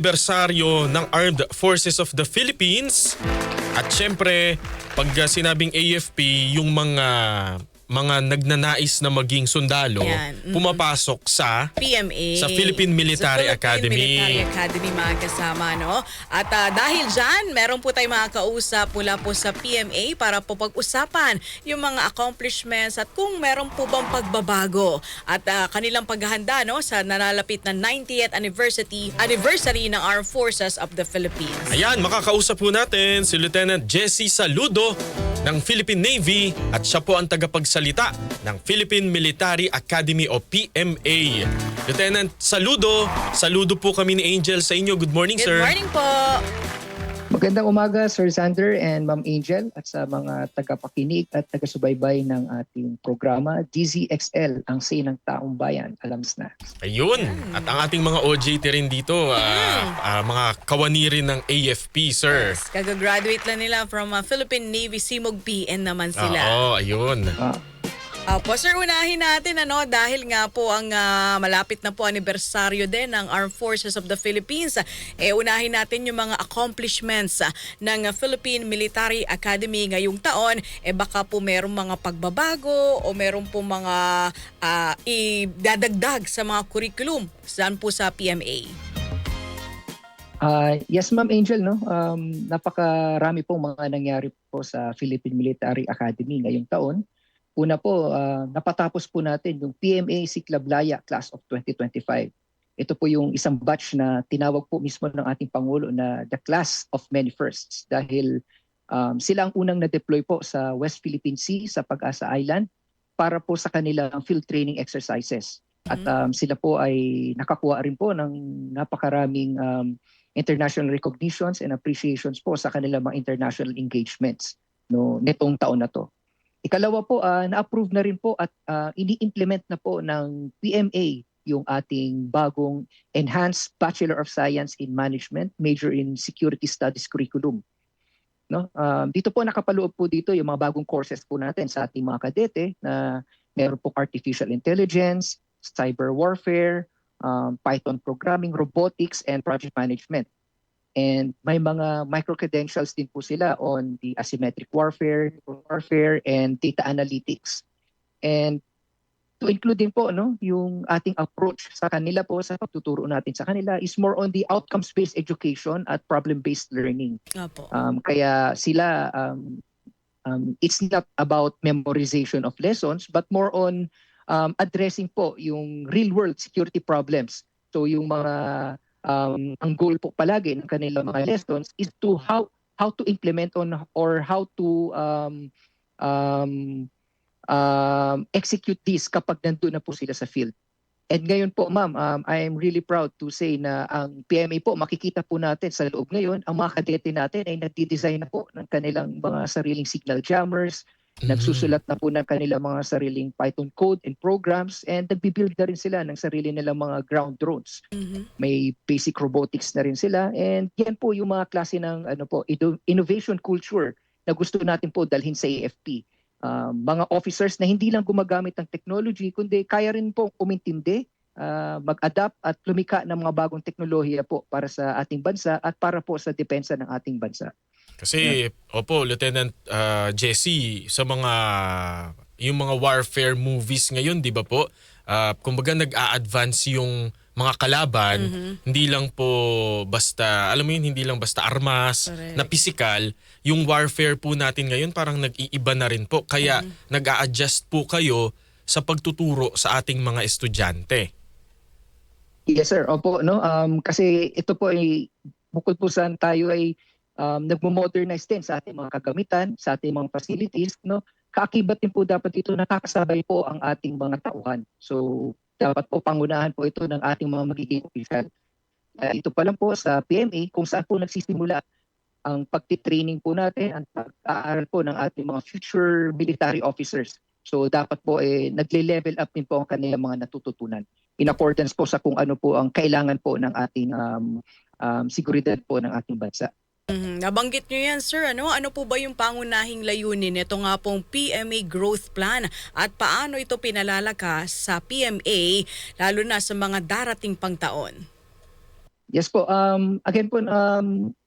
Anibersaryo ng Armed Forces of the Philippines. At syempre, pag sinabing AFP, yung mga nagnanais na maging sundalo, pumapasok sa PMA. Sa Philippine Military Academy. Military Academy mga kasama, no? At dahil dyan, meron po tayong mga kausap mula po sa PMA para po pag-usapan yung mga accomplishments at kung meron po bang pagbabago at kanilang paghahanda, no, sa nalalapit na 90th anniversary ng Armed Forces of the Philippines. Ayan, makakausap po natin si Lieutenant Jessie Saludo ng Philippine Navy at siya po ang tagapagsalita ng Philippine Military Academy o PMA. Lieutenant Saludo, saludo po kami ni Angel sa inyo. Good morning, sir. Good morning po. Magandang umaga, Sir Sander and Ma'am Angel at sa mga tagapakinig at tagasubaybay ng ating programa, DZXL, ang say ng taong bayan, alams na. Ayun. At ang ating mga OJT rin dito, mga kawani rin ng AFP, sir. Yes, kagagraduate lang nila from Philippine Navy Simog PN naman sila. Oo, ayun. Opo, sir, unahin natin dahil nga po ang malapit na po anibersaryo din ng Armed Forces of the Philippines. Unahin natin yung mga accomplishments ng Philippine Military Academy ngayong taon. Baka po merong mga pagbabago o merong po mga idadagdag sa mga curriculum saan po sa PMA. Yes, Ma'am Angel, no? Napakarami pong mga nangyari po sa Philippine Military Academy ngayong taon. Una po, napatapos po natin yung PMA Siklablaya Class of 2025. Ito po yung isang batch na tinawag po mismo ng ating Pangulo na the Class of Many Firsts dahil sila ang unang na-deploy po sa West Philippine Sea sa Pag-asa Island para po sa kanilang field training exercises. At sila po ay nakakuha rin po ng napakaraming international recognitions and appreciations po sa kanilang mga international engagements nitong taon na to. Ikalawa po, na-approve na rin po at ini-implement na po ng PMA yung ating bagong Enhanced Bachelor of Science in Management, Major in Security Studies curriculum. No? Dito po nakapaloob po dito yung mga bagong courses po natin sa ating mga kadete na meron po Artificial Intelligence, Cyber Warfare, Python Programming, Robotics, and Project Management. And may mga micro-credentials din po sila on the asymmetric warfare, and data analytics. And to include din po yung ating approach sa kanila po sa pagtuturo natin sa kanila is more on the outcomes-based education at problem-based learning. Opo. Kaya sila, it's not about memorization of lessons but more on addressing po yung real-world security problems. So yung mga ang goal po palagi ng kanilang mga lessons is to how to implement on or how to execute this kapag nandun na po sila sa field. And ngayon po, ma'am, I am really proud to say na ang PMA po, makikita po natin sa loob ngayon, ang mga kadete natin ay nagdi-design na po ng kanilang mga sariling signal jammers, nagsusulat na po ng kanilang mga sariling Python code and programs, and nagbibuild na rin sila ng sarili nilang mga ground drones. May basic robotics na rin sila, and yan po yung mga klase ng innovation culture na gusto natin po dalhin sa AFP. Mga officers na hindi lang gumagamit ng technology, kundi kaya rin po umintindi, mag-adapt at lumika ng mga bagong teknolohiya po para sa ating bansa at para po sa depensa ng ating bansa. Kasi, opo, Lieutenant Jessie, sa yung mga warfare movies ngayon, di ba po? Kumbaga nag-a-advance yung mga kalaban, hindi lang po basta, alam mo yun, hindi lang basta armas, na physical. Yung warfare po natin ngayon parang nag-iiba na rin po. Kaya nag-a-adjust po kayo sa pagtuturo sa ating mga estudyante. Yes, sir. Opo, no? Kasi ito po ay, bukod po saan tayo ay nagmo-modernize din sa ating mga kagamitan, sa ating mga facilities, no? Kaakibat din po dapat ito nakakasabay po ang ating mga tauhan. So, dapat po pangunahan po ito ng ating mga magiging opisyal. Ito pa lang po sa PMA kung saan po nagsisimula ang pagtitraining po natin, ang pag-aaral po ng ating mga future military officers. So, dapat po nagle-level up din po ang kanilang mga natututunan in accordance po sa kung ano po ang kailangan po ng ating seguridad po ng ating bansa. Nabanggit nyo yan, sir. Ano po ba yung pangunahing layunin nito nga pong PMA Growth Plan at paano ito pinalalakas sa PMA lalo na sa mga darating pang taon? Yes po. Again po,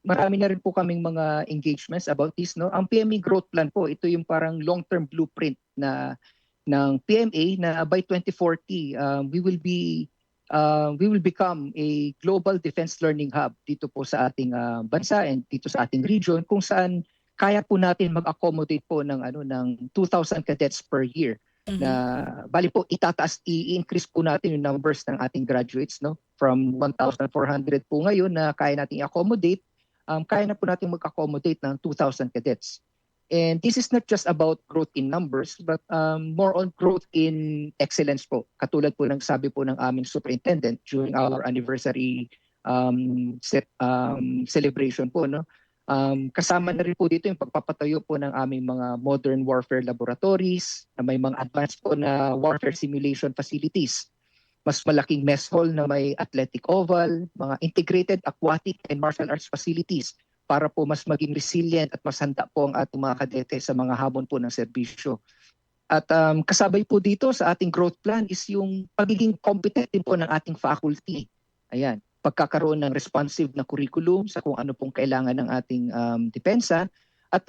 marami na rin po kaming mga engagements about this. No? Ang PMA Growth Plan po, ito yung parang long-term blueprint na ng PMA na by 2040, we will become a global defense learning hub dito po sa ating bansa and dito sa ating region, kung saan kaya po natin mag-accommodate po ng 2,000 cadets per year. Na bali po i-increase po natin yung numbers ng ating graduates, no, from 1,400 po ngayon na kaya nating i-accommodate, kaya na po natin mag-accommodate ng 2,000 cadets. And this is not just about growth in numbers but more on growth in excellence po, katulad po ng sabi po ng aming superintendent during our anniversary celebration po, no. Kasama na rin po dito yung pagpapatayo po ng aming mga modern warfare laboratories na may mga advanced po na warfare simulation facilities. Mas malaking mess hall na may athletic oval, mga integrated aquatic and martial arts facilities para po mas maging resilient at mas handa po ang ating mga kadete sa mga hamon po ng serbisyo. At kasabay po dito sa ating growth plan is yung pagiging competent din po ng ating faculty. Ayan. Pagkakaroon ng responsive na curriculum sa kung ano pong kailangan ng ating depensa, at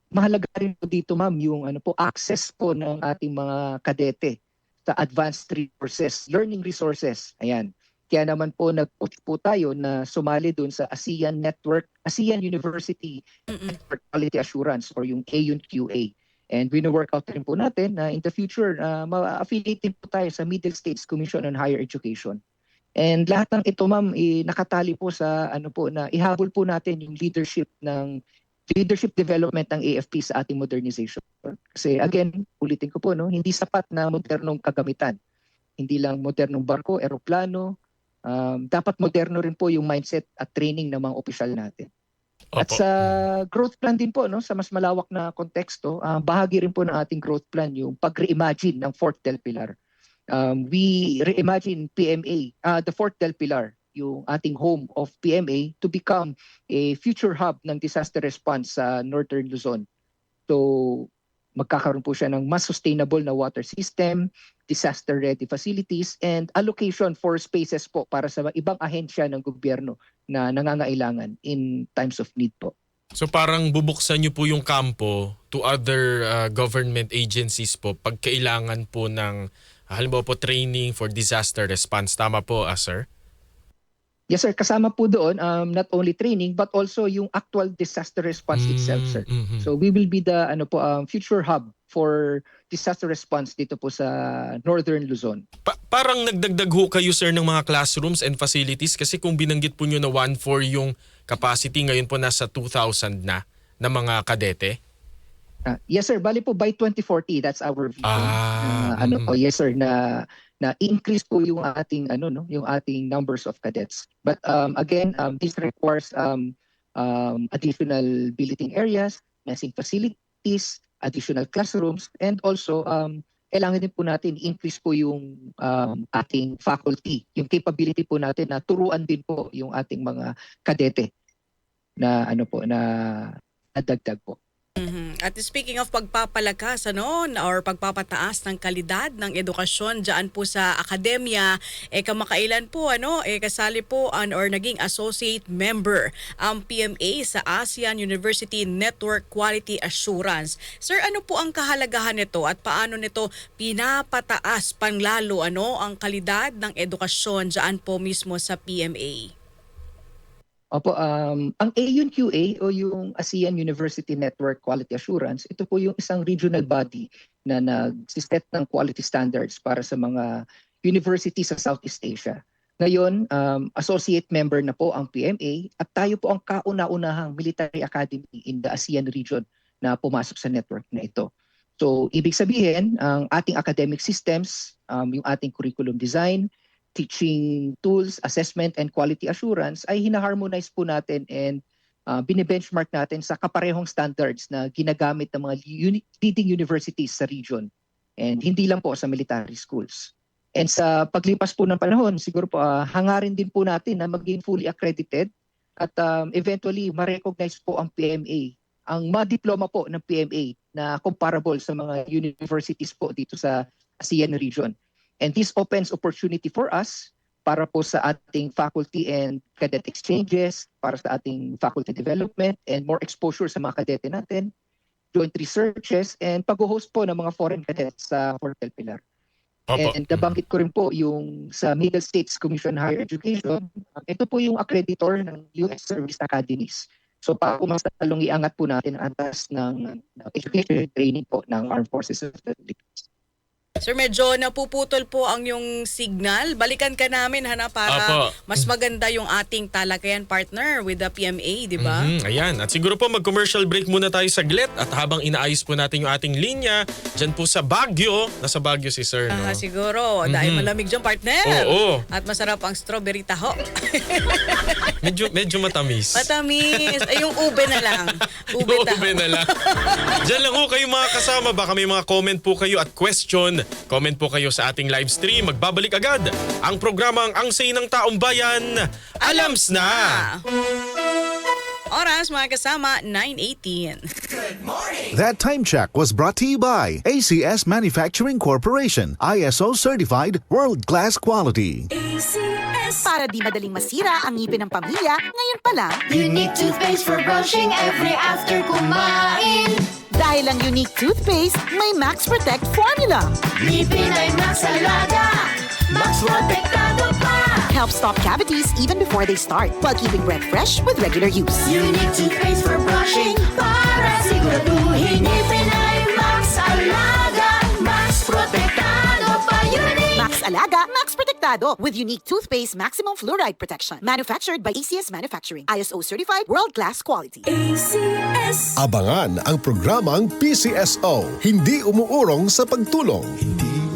mahalaga rin po dito, ma'am, yung access po ng ating mga kadete sa advanced resources, learning resources. Ayan. Kaya naman po nag-push po tayo na sumali dun sa ASEAN Network, ASEAN University Network Quality Assurance or yung AUNQA. And wino-work out rin po natin na in the future ma-affiliate din po tayo sa Middle States Commission on Higher Education. And lahat ng ito, ma'am, nakatali po sa na ihabol po natin yung leadership development ng AFP sa ating modernization. Kasi again, ulitin ko po, no, hindi sapat na modernong kagamitan. Hindi lang modernong barko, eroplano, dapat moderno rin po yung mindset at training ng mga opisyal natin. Opo. At sa growth plan din po, no, sa mas malawak na konteksto, bahagi rin po ng ating growth plan yung pag-reimagine ng fourth DELPILAR. We reimagine PMA, the fourth DELPILAR, yung ating home of PMA, to become a future hub ng disaster response sa Northern Luzon. So magkakaroon po siya ng mas sustainable na water system, disaster-ready facilities, and allocation for spaces po para sa ibang ahensya ng gobyerno na nangangailangan in times of need po. So parang bubuksan niyo po yung kampo to other government agencies po pag kailangan po ng halimbawa po training for disaster response. Tama po, sir? Yes, sir. Kasama po doon not only training but also yung actual disaster response itself, sir. Mm-hmm. So we will be the future hub for disaster response dito po sa Northern Luzon. Parang nagdagdag ho kayo, sir, ng mga classrooms and facilities kasi kung binanggit po nyo na 1/4 yung capacity, ngayon po nasa 2,000 na mga kadete. Yes, sir. Bali po by 2040, that's our vision. Yes, sir, na increase po yung ating yung ating numbers of cadets. But again, this requires additional billeting areas, messing facilities, additional classrooms, and also kailangan din po natin increase po yung ating faculty, yung capability po natin na turuan din po yung ating mga kadete na na nadagdag po. At speaking of pagpapalakas or pagpapataas ng kalidad ng edukasyon diyan po sa akademya, kamakailan po kasali po or naging associate member ang PMA sa ASEAN University Network Quality Assurance. Sir, ano po ang kahalagahan nito at paano nito pinapataas panglalo ang kalidad ng edukasyon diyan po mismo sa PMA? Opo, ang AUNQA o yung ASEAN University Network Quality Assurance, ito po yung isang regional body na nag-set ng quality standards para sa mga universities sa Southeast Asia. Ngayon, associate member na po ang PMA at tayo po ang kauna-unahang military academy in the ASEAN region na pumasok sa network na ito. So, ibig sabihin, ang ating academic systems, yung ating curriculum design, teaching tools, assessment, and quality assurance ay hina-harmonize po natin and bine-benchmark natin sa kaparehong standards na ginagamit ng mga leading universities sa region. And hindi lang po sa military schools. And sa paglipas po ng panahon, siguro po hangarin din po natin na maging fully accredited at eventually ma-recognize po ang PMA, ang ma-diploma po ng PMA na comparable sa mga universities po dito sa ASEAN region. And this opens opportunity for us para po sa ating faculty and cadet exchanges, para sa ating faculty development and more exposure sa mga kadete natin, joint researches, and pag-host po ng mga foreign cadets sa Fortel Pilar. Opo. And nabanggit ko rin po yung sa Middle States Commission on Higher Education, ito po yung accreditor ng US Service Academies. So para po mas talong iangat po natin ang antas ng education training po ng Armed Forces of the Philippines. Sir, medyo napuputol po ang yung signal. Balikan ka namin, Hana, para Apo. mas maganda yung ating talakayan partner with the PMA, di ba? Ayan. At siguro po mag-commercial break muna tayo saglit at habang inaayos po natin yung ating linya, dyan po sa Baguio, nasa Baguio si Sir, no? Siguro, dahil malamig dyan, partner. Oo. At masarap ang strawberry taho. Medyo matamis. Matamis. Ay, yung ube na lang. Ube Yung taho. ube na lang. Diyan lang ho kayo mga kasama. Baka may mga comment po kayo at question. Comment po kayo sa ating live stream. Magbabalik agad ang programang Ang Say ng Taong Bayan. Alams na! Oras, mga kasama, 9:18. That time check was brought to you by ACS Manufacturing Corporation, ISO certified world-class quality. Para di madaling masira ang ngipin ng pamilya, ngayon pa lang, Unique toothpaste for brushing every after kumain. dahil ang unique toothpaste may Max Protect formula. Ngipin ay Max Alaga, Max Protektado pa. Helps stop cavities even before they start, while keeping breath fresh with regular use. Unique toothpaste for brushing para siguraduhin ngipin ay Max Alaga, Max Protektado pa. Unique. Max Alaga, Max Protectado with unique toothpaste maximum fluoride protection. Manufactured by ACS Manufacturing, ISO certified world-class quality. ACS. Abangan ang programang PCSO, hindi umuurong sa pagtulong.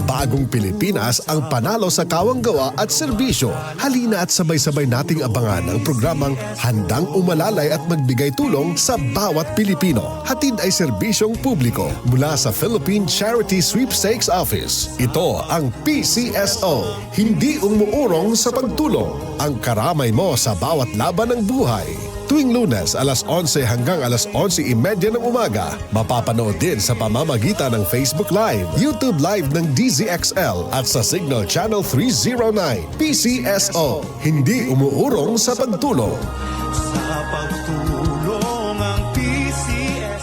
Bagong Pilipinas ang panalo sa kawanggawa at serbisyo. Halina at sabay-sabay nating abangan ang programang handang umalalay at magbigay tulong sa bawat Pilipino. Hatid ay serbisyong publiko mula sa Philippine Charity Sweepstakes Office. Ito ang PCSO, hindi umuurong sa pagtulong. Ang karamay mo sa bawat laban ng buhay. Tuwing Lunes, alas 11 hanggang alas 11:30 ng umaga, mapapanood din sa pamamagitan ng Facebook Live, YouTube Live ng DZXL at sa Signal Channel 309. PCSO, hindi umuurong sa pagtulong. Sa pagtulong ang PCS.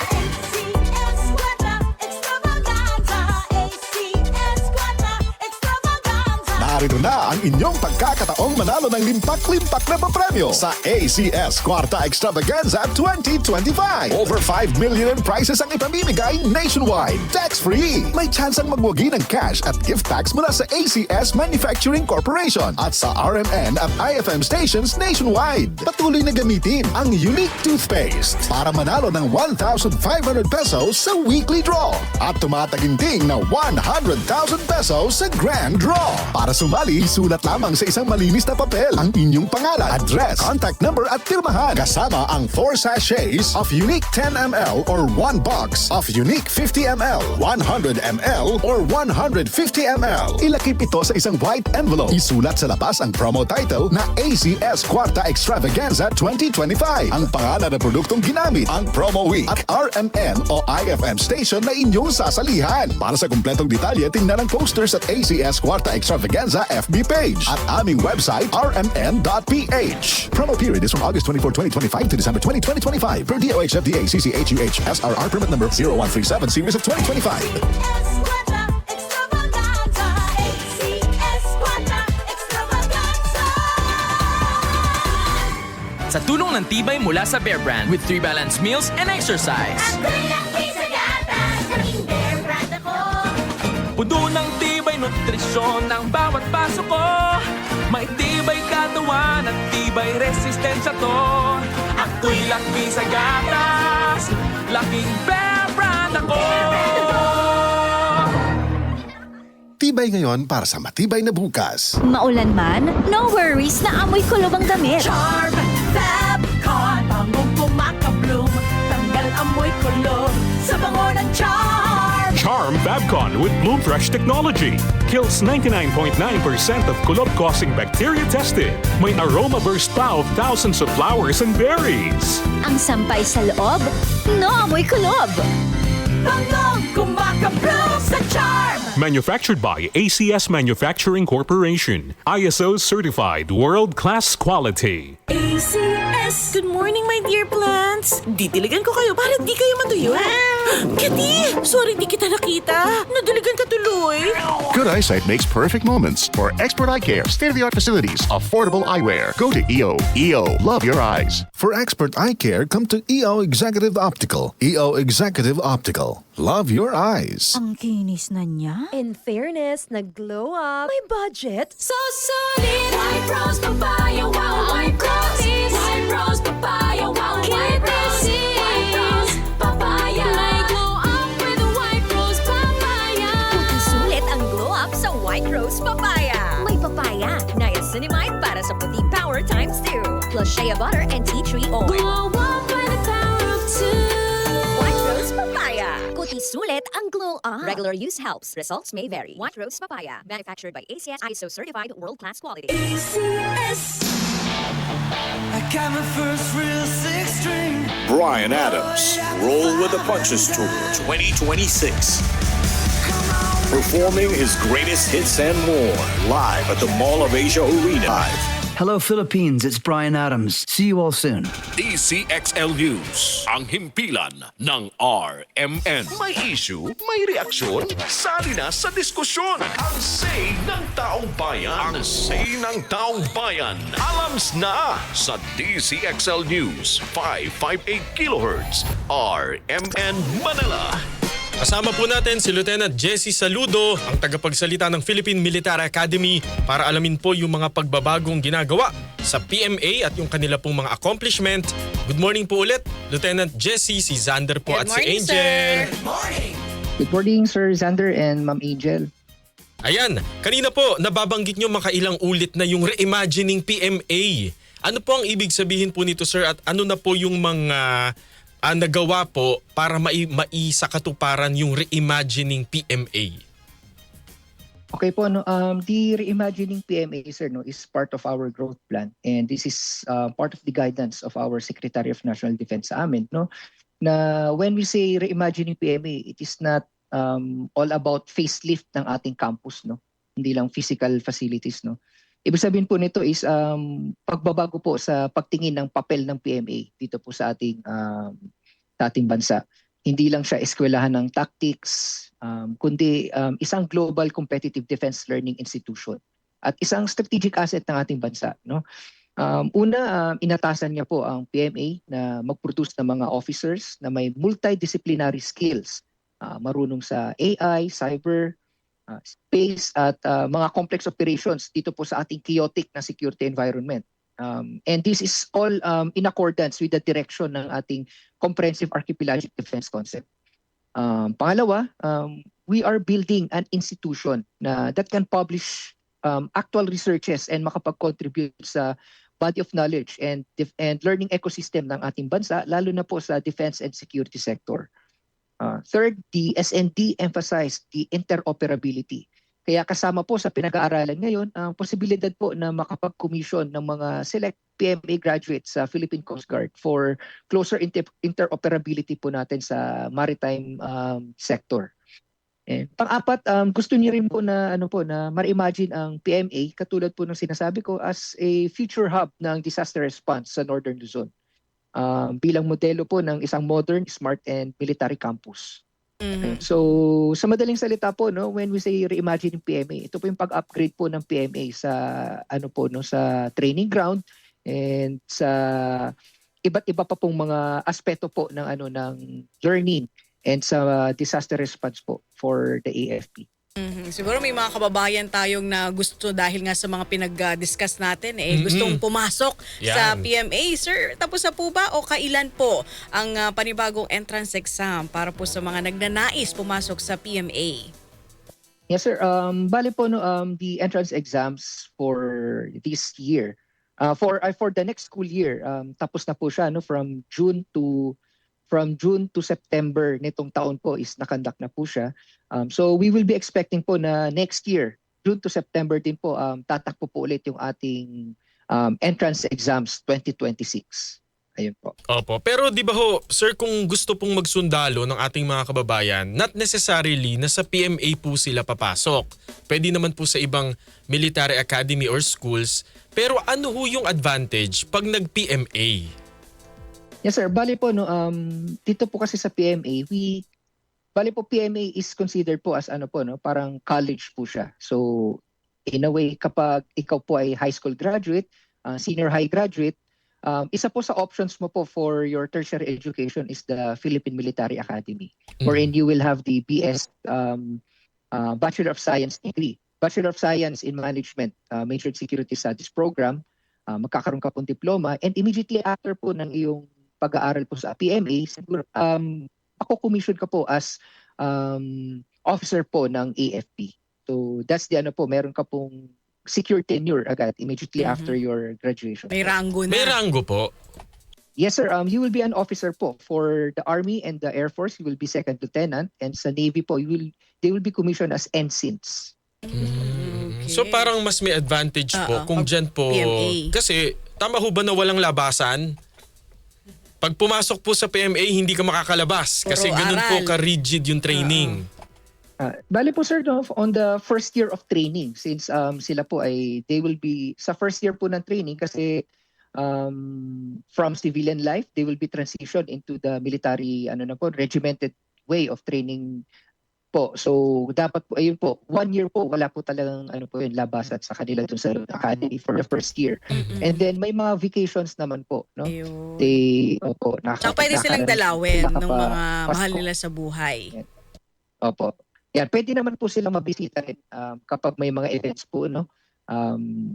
ACS Quadra Extravaganza. ACS Quadra Extravaganza. Narito na ang inyong pagkakataong manalo ng limpak-limpak na papremyo sa ACS Kwarta Extravaganza 2025. Over 5 million in prizes ang ipamimigay nationwide. Tax-free. May chance ang magwagi ng cash at gift packs mula sa ACS Manufacturing Corporation at sa RMN at IFM stations nationwide. Patuloy na gamitin ang unique toothpaste para manalo ng 1,500 pesos sa weekly draw at tumataginting na 100,000 pesos sa grand draw. Para sumali, isulat lamang sa isang malinis na papel ang inyong pangalan, address, contact number at pirmahan kasama ang 4 sachets of unique 10ml or 1 box of unique 50ml, 100ml or 150ml. Ilakip ito sa isang white envelope. Isulat sa labas ang promo title na ACS Kwarta Extravaganza 2025. Ang pangalan ng produktong ginamit, ang promo week at RMN o IFM station na inyong sasalihan. Para sa kumpletong detalye, tingnan ang posters at ACS Kwarta Extravaganza FB page at aming website rmn.ph. Promo period is from August 24, 2025 to December 20, 2025 per DOH FDA CCHUH SRR permit number 0137 series of 2025. ACS Quadra Extravaganza. ACS Quadra Extravaganza. Sa tulong ng tibay mula sa Bear Brand with 3 balanced meals and exercise. Malaki sa gatas, naging Bear Brand ako. Pudo ng tibay nutrisyon ng bawat paso ko. May tibay katawan at tibay resistensya to. Ako'y laki sa gatas, laking Bear Brand ako. Tibay ngayon para sa matibay na bukas. Maulan man, no worries na amoy kulob ang damit. Charm Fabcon, bangong pumakabloom, tanggal amoy kulog sa bango ng Charm. Charm Fabcon with Bloom Fresh technology kills 99.9% of kulob-causing bacteria tested. May aroma burst pa of thousands of flowers and berries. Ang sampay sa loob, no amoy kulob. bangong kumakabog sa charm. Manufactured by ACS Manufacturing Corporation. ISO certified world-class quality. ACS. Good morning, my dear plants. Didiligan ko kayo para di kayo matuyo. Kitty! Sorry di kita nakita. Nadiligan ka tuloy. Good eyesight makes perfect moments. For expert eye care, state-of-the-art facilities, affordable eyewear, go to EO. EO, love your eyes. For expert eye care, come to EO Executive Optical. EO Executive Optical. Love your eyes. Ang kinis na niya. In fairness, nag-glow up. May budget. So solid. White Rose Papaya, wow. White Roses. White Rose Papaya, wow. White Roses. White Rose Papaya. May glow up with White Rose Papaya. Puti sulit ang glow up sa White Rose Papaya. May papaya, niacinamide para sa puti power times 2. Plus shea butter and tea tree oil. Glow up by the power of 2. White Rose Papaya. Puti sulit ang glow up. Regular use helps. Results may vary. White Rose Papaya. Manufactured by ACS ISO certified world-class quality. ACS. I got my first real six string. Brian Adams, Roll with the Punches Tour 2026. Performing his greatest hits and more live at the Mall of Asia Arena. Hello, Philippines. It's Brian Adams. See you all soon. DCXL News, ang himpilan ng RMN. May issue, may reaksyon, sali na sa diskusyon. Ang say ng taong bayan. Ang say ng taong bayan. Alams na sa DCXL News, 558 kHz, RMN Manila. Kasama po natin si Lieutenant Jessie Saludo, ang tagapagsalita ng Philippine Military Academy, para alamin po yung mga pagbabagong ginagawa sa PMA at yung kanila pong mga accomplishment. Good morning po ulit, Lieutenant Jessie, si Xander po Good at si morning, Angel. sir. Good morning, Sir Xander and Ma'am Angel. Ayan, kanina po nababanggit nyo makailang ulit na yung reimagining PMA. Ano po ang ibig sabihin po nito, sir, at ano na po yung mga nagawa po para maisakatuparan yung reimagining PMA? Okay po, no, the reimagining PMA, sir, no, is part of our growth plan, and this is part of the guidance of our Secretary of National Defense sa amin, no, na when we say reimagining PMA, it is not all about facelift ng ating campus, no, hindi lang physical facilities, no. Ibig sabihin po nito is pagbabago po sa pagtingin ng papel ng PMA dito po sa ating bansa. Hindi lang siya eskwelahan ng tactics, kundi isang global competitive defense learning institution at isang strategic asset ng ating bansa, no? Inatasan niya po ang PMA na mag-produce ng mga officers na may multidisciplinary skills, marunong sa AI, cyber, space at mga complex operations dito po sa ating chaotic na security environment. And this is all in accordance with the direction ng ating comprehensive archipelagic defense concept. Pangalawa, we are building an institution that can publish actual researches and makapag-contribute sa body of knowledge and learning ecosystem ng ating bansa, lalo na po sa defense and security sector. Third, the SND emphasized the interoperability. Kaya kasama po sa pinag-aaralan ngayon ang posibilidad po na makapag-commission ng mga select PMA graduates sa Philippine Coast Guard for closer interoperability po natin sa maritime sector. And pang-apat, gusto niyo rin po na na ma-imagine ang PMA katulad po ng sinasabi ko as a future hub ng disaster response sa Northern Luzon. Bilang modelo po ng isang modern, smart, and military campus. Mhm. So, sa madaling salita po, no, when we say reimagining PMA, ito po yung pag-upgrade po ng PMA sa sa training ground and sa iba't iba pa pong mga aspeto po ng ng learning and sa disaster response po for the AFP. Siguro may mga kababayan tayong na gusto dahil nga sa mga pinag-discuss natin gustong pumasok sa PMA. Sir, tapos na po ba o kailan po ang panibagong entrance exam para po sa mga nagnanais pumasok sa PMA? Yes, sir. Bale po the entrance exams for this year, for the next school year, tapos na po siya from June to September nitong taon po is nakandak na po siya. So we will be expecting po na next year, June to September din po, tatakbo po ulit yung ating entrance exams 2026. Ayun po. Opo. Pero di ba ho, sir, kung gusto pong magsundalo ng ating mga kababayan, not necessarily na sa PMA po sila papasok. Pwede naman po sa ibang military academy or schools. Pero ano ho yung advantage pag nag-PMA? Yes sir, bali po no dito po kasi sa PMA, bali po PMA is considered po as ano po no, parang college po siya. So in a way kapag ikaw po ay high school graduate, senior high graduate, isa po sa options mo po for your tertiary education is the Philippine Military Academy, wherein you will have the BS Bachelor of Science degree. Bachelor of Science in Management, Major Security Studies program, magkakaroon ka pong diploma, and immediately after po ng iyong pag-aaral po sa PMA, siguro ako commission ka po as officer po ng AFP. So that's the ano po, meron ka pong secure tenure agad immediately after your graduation. May ranggo na. May ranggo po. Yes sir, you will be an officer po for the Army and the Air Force. You will be second lieutenant, and sa Navy po they will be commissioned as ensigns. Okay. So parang mas may advantage po kung dyan po, PMA. kasi tama ho ba na walang labasan? Pag pumasok po sa PMA, hindi ka makakalabas kasi Puro ganun po aral. ka-rigid yung training. Bali po sir, no, on the first year of training, since sila po ay, they will be, sa first year po ng training kasi from civilian life, they will be transitioned into the military, regimented way of training po. So dapat po, ayun po, 1 year po, wala po talagang labasan sa kanila dun sa academy for the first year. And then may mga vacations naman po, no? They, opo, Tsaka pwede silang dalawin ng mga mahal Pasko. nila sa buhay. Opo. Yan, pwede naman po silang mabisita rin kapag may mga events po, no?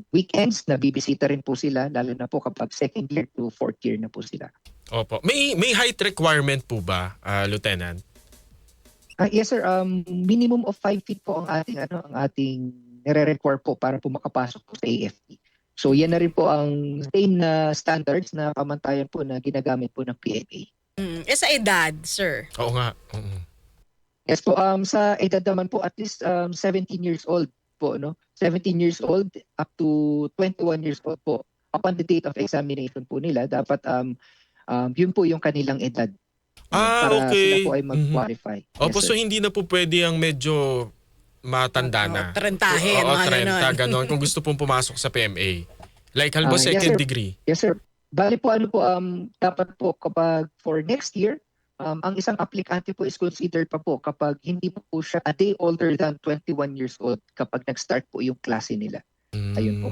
Weekends, nabibisita rin po sila, lalo na po kapag second year to fourth year na po sila. Opo. May height requirement po ba, Lieutenant? Yes sir, minimum of 5 feet po ang ating nire-require po para po makapasok po sa AFP. So yan na rin po ang same na standards na pamantayan po na ginagamit po ng PMA. Sa edad, sir? Oo nga. Yes po, sa edad naman po at least 17 years old po, no? 17 years old up to 21 years old po. Upon the date of examination po nila, dapat yun po yung kanilang edad. Para Okay. sila po ay mag-qualify. Opo, Yes, so sir. hindi na po pwede ang medyo matanda na. Trentahin, Oo, mga 30, ganon. ganon. Kung gusto pong pumasok sa PMA. Like halimbawa Yes, second sir. degree. Yes sir. Bali po dapat po kapag for next year, ang isang aplikante po is considered pa po kapag hindi po siya a day older than 21 years old kapag nag-start po yung klase nila. Ayun po.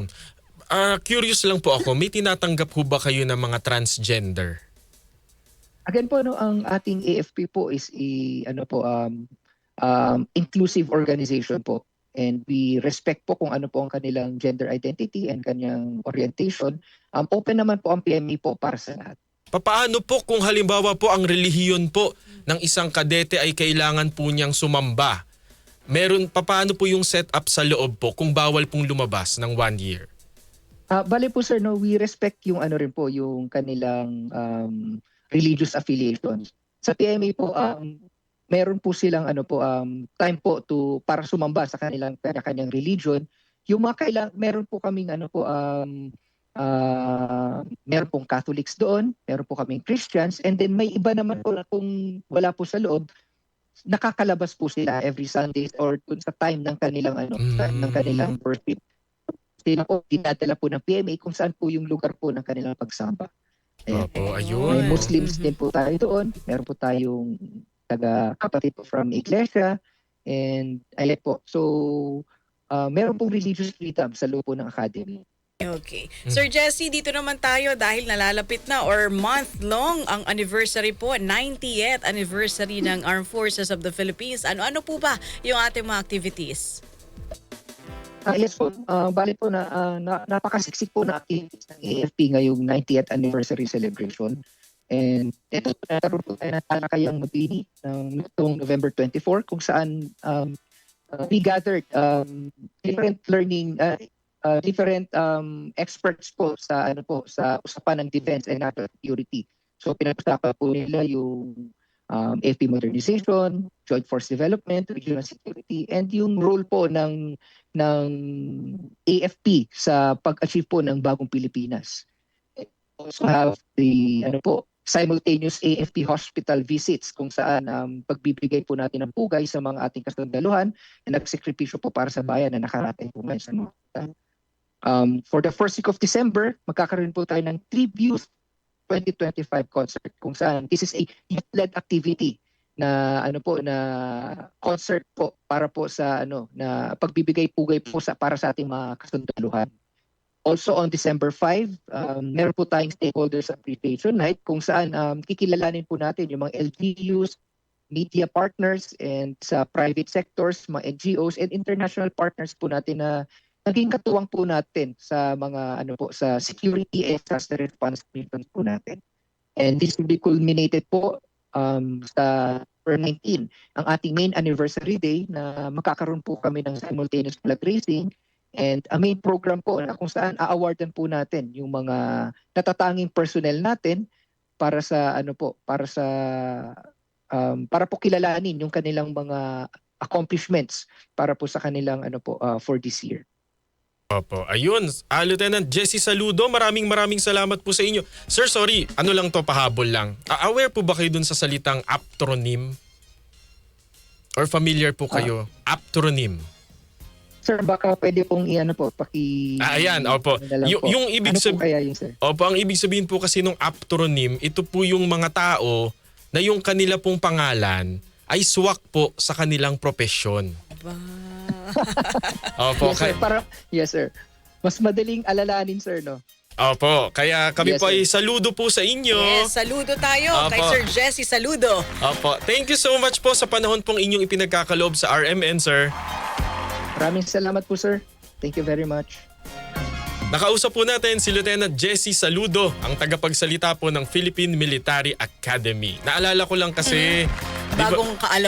Curious lang po ako, may tinatanggap po ba kayo ng mga transgender? Again po, no, ang ating AFP po is inclusive organization po. And we respect po kung ano po ang kanilang gender identity and kanyang orientation. Open naman po ang PMA po para sa lahat. Papaano po kung halimbawa po ang relihiyon po ng isang kadete ay kailangan po niyang sumamba? Papaano po yung setup sa loob po kung bawal pong lumabas ng 1 year? Bale po sir, no, we respect yung rin po, yung kanilang religious affiliations. Sa PMA po, meron po silang time po para sumamba sa kanilang kanyang religion. Yung mga meron po kaming meron pong Catholics doon, meron po kaming Christians, and then may iba naman po na kung wala po sa loob, nakakalabas po sila every Sunday or dun sa time ng kanilang ng kanilang worship. Sila po dinadala po ng PMA kung saan po yung lugar po ng kanilang pagsamba. Opo, ayun. May Muslims din po tayo doon. Meron po tayong kapatid po from Iglesia, and ayun po. So meron pong religious freedom sa loob po ng academy. Okay. Sir Jesse, dito naman tayo dahil nalalapit na or month-long ang anniversary po, 90th anniversary ng Armed Forces of the Philippines. Ano-ano po ba yung ating mga activities? Yes po, bali po napakasiksik po na activities ng AFP ngayong 90th anniversary celebration. And ito, nagkaroon po tayo ng talakayang mabini noong November 24 kung saan we gathered different experts po sa usapan ng defense and national security. So pinag-usapan po nila yung AFP modernization, joint force development, regional security, and yung role po ng AFP sa pag-achieve po ng bagong Pilipinas. also have the simultaneous AFP hospital visits kung saan pagbibigay po natin ng pugay sa mga ating kasundaluhan na nagsakripisyo po para sa bayan na nakarating po ngayon sa mga. For the first week of December, magkakaroon po tayo ng Tribute 2025 concert kung saan this is a youth-led activity na na concert po para po sa na pagbibigay pugay po para sa ating mga kasundaluhan. Also on December 5, meron po tayong Stakeholders Appreciation Night kung saan kikilalanin po natin yung mga LGUs, media partners, and sa private sectors, mga NGOs, and international partners po natin na naging katuwang po natin sa mga sa security and disaster response missions po natin. And this will be culminated po sa November 19, ang ating main anniversary day na makakaroon po kami ng simultaneous flag raising. And a main program po na kung saan a-awardan po natin yung mga natatanging personnel natin para sa para po kilalanin yung kanilang mga accomplishments para po sa kanilang for this year. Opo. Ayun, Lieutenant Jesse Saludo, maraming salamat po sa inyo. Sir, sorry, lang to, pahabol lang. Aware po ba kayo dun sa salitang aptronym? Or familiar po kayo? Aptronym. Sir, baka pwede pong ayan, opo. Yung ibig sabihin, kaya yun, sir? Opo, ang ibig sabihin po kasi nung aptronym, ito po yung mga tao na yung kanila pong pangalan ay swak po sa kanilang profesyon. Opo, yes, sir. Yes, sir. Mas madaling alalahanin, sir, no? Opo, kaya kami Yes, po sir. ay saludo po sa inyo. Yes, saludo tayo kay Opo. Sir Jesse Saludo. Opo, thank you so much po sa panahon pong inyong ipinagkakaloob sa RMN, sir. Maraming salamat po, sir. Thank you very much. Nakausap po natin si Lieutenant Jesse Saludo, ang tagapagsalita po ng Philippine Military Academy. Naalala ko lang kasi... Bagong kaalam